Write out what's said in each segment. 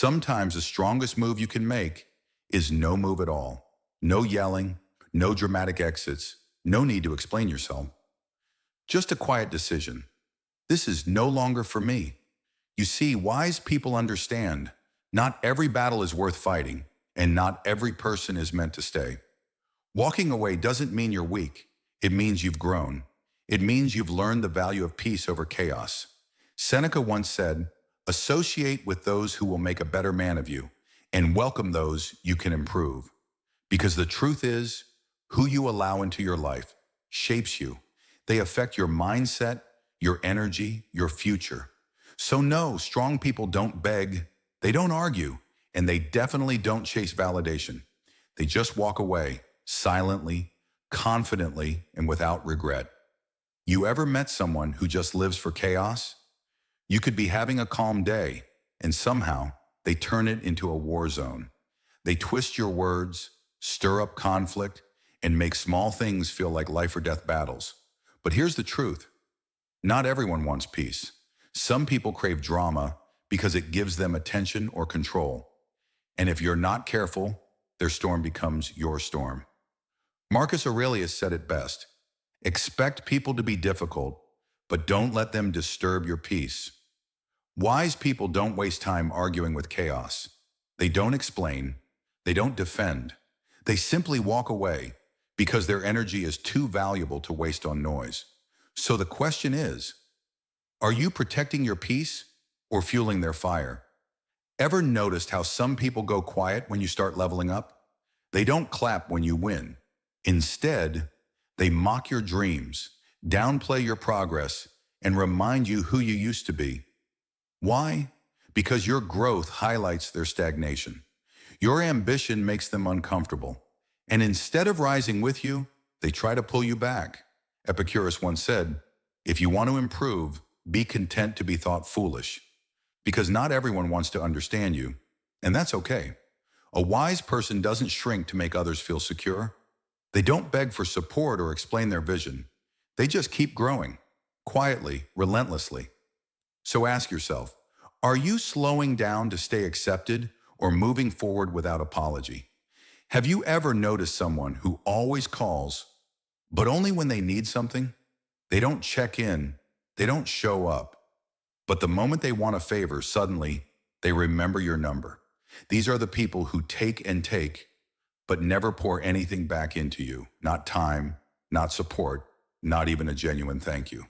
Sometimes the strongest move you can make is no move at all. No yelling, no dramatic exits, no need to explain yourself. Just a quiet decision. This is no longer for me. You see, wise people understand not every battle is worth fighting, and not every person is meant to stay. Walking away doesn't mean you're weak. It means you've grown. It means you've learned the value of peace over chaos. Seneca once said, "Associate with those who will make a better man of you, and welcome those you can improve." Because the truth is, who you allow into your life shapes you. They affect your mindset, your energy, your future. So no, strong people don't beg, they don't argue, and they definitely don't chase validation. They just walk away, silently, confidently, and without regret. You ever met someone who just lives for chaos? You could be having a calm day, and somehow they turn it into a war zone. They twist your words, stir up conflict, and make small things feel like life or death battles. But here's the truth. Not everyone wants peace. Some people crave drama because it gives them attention or control. And if you're not careful, their storm becomes your storm. Marcus Aurelius said it best. Expect people to be difficult, but don't let them disturb your peace. Wise people don't waste time arguing with chaos. They don't explain. They don't defend. They simply walk away because their energy is too valuable to waste on noise. So the question is, are you protecting your peace or fueling their fire? Ever noticed how some people go quiet when you start leveling up? They don't clap when you win. Instead, they mock your dreams, downplay your progress, and remind you who you used to be. Why? Because your growth highlights their stagnation. Your ambition makes them uncomfortable. And instead of rising with you, they try to pull you back. Epicurus once said, "If you want to improve, be content to be thought foolish." Because not everyone wants to understand you, and that's okay. A wise person doesn't shrink to make others feel secure. They don't beg for support or explain their vision. They just keep growing, quietly, relentlessly. So ask yourself, are you slowing down to stay accepted or moving forward without apology? Have you ever noticed someone who always calls, but only when they need something? They don't check in, they don't show up. But the moment they want a favor, suddenly they remember your number. These are the people who take and take, but never pour anything back into you. Not time, not support, not even a genuine thank you.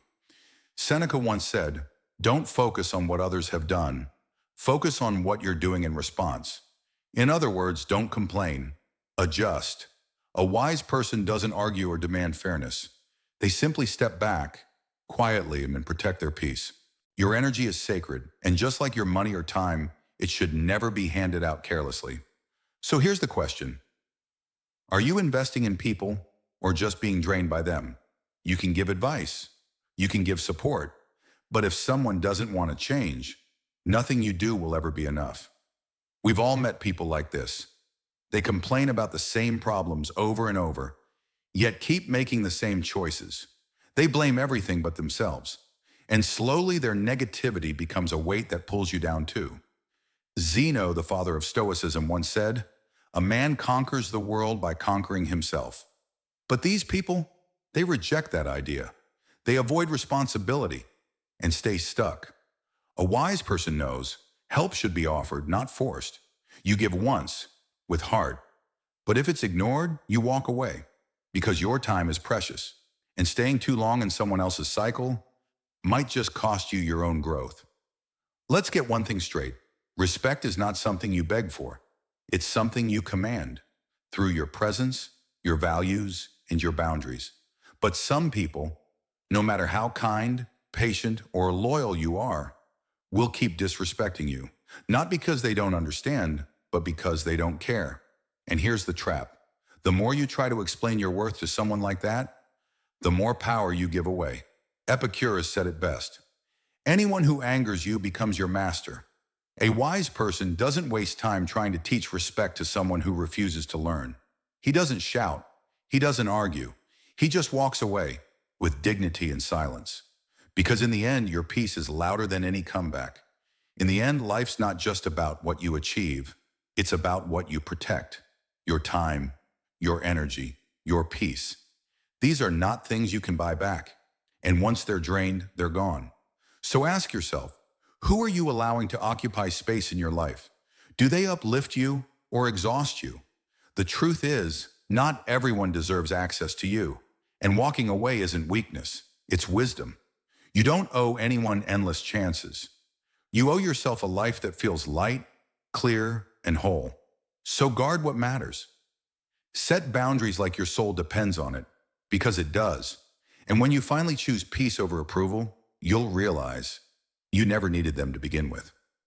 Seneca once said, "Don't focus on what others have done. Focus on what you're doing in response." In other words, don't complain. Adjust. A wise person doesn't argue or demand fairness. They simply step back, quietly, and protect their peace. Your energy is sacred, and just like your money or time, it should never be handed out carelessly. So here's the question. Are you investing in people or just being drained by them? You can give advice. You can give support. But if someone doesn't want to change, nothing you do will ever be enough. We've all met people like this. They complain about the same problems over and over, yet keep making the same choices. They blame everything but themselves. And slowly their negativity becomes a weight that pulls you down too. Zeno, the father of Stoicism, once said, "A man conquers the world by conquering himself." But these people, they reject that idea. They avoid responsibility and stay stuck. A wise person knows help should be offered, not forced. You give once, with heart. But if it's ignored, you walk away, because your time is precious. And staying too long in someone else's cycle might just cost you your own growth. Let's get one thing straight. Respect is not something you beg for. It's something you command through your presence, your values, and your boundaries. But some people, no matter how kind, patient, or loyal you are, will keep disrespecting you. Not because they don't understand, but because they don't care. And here's the trap. The more you try to explain your worth to someone like that, the more power you give away. Epicurus said it best. Anyone who angers you becomes your master. A wise person doesn't waste time trying to teach respect to someone who refuses to learn. He doesn't shout. He doesn't argue. He just walks away with dignity and silence. Because in the end, your peace is louder than any comeback. In the end, life's not just about what you achieve, it's about what you protect. Your time, your energy, your peace. These are not things you can buy back. And once they're drained, they're gone. So ask yourself, who are you allowing to occupy space in your life? Do they uplift you or exhaust you? The truth is, not everyone deserves access to you. And walking away isn't weakness, it's wisdom. You don't owe anyone endless chances. You owe yourself a life that feels light, clear, and whole. So guard what matters. Set boundaries like your soul depends on it, because it does. And when you finally choose peace over approval, you'll realize you never needed them to begin with.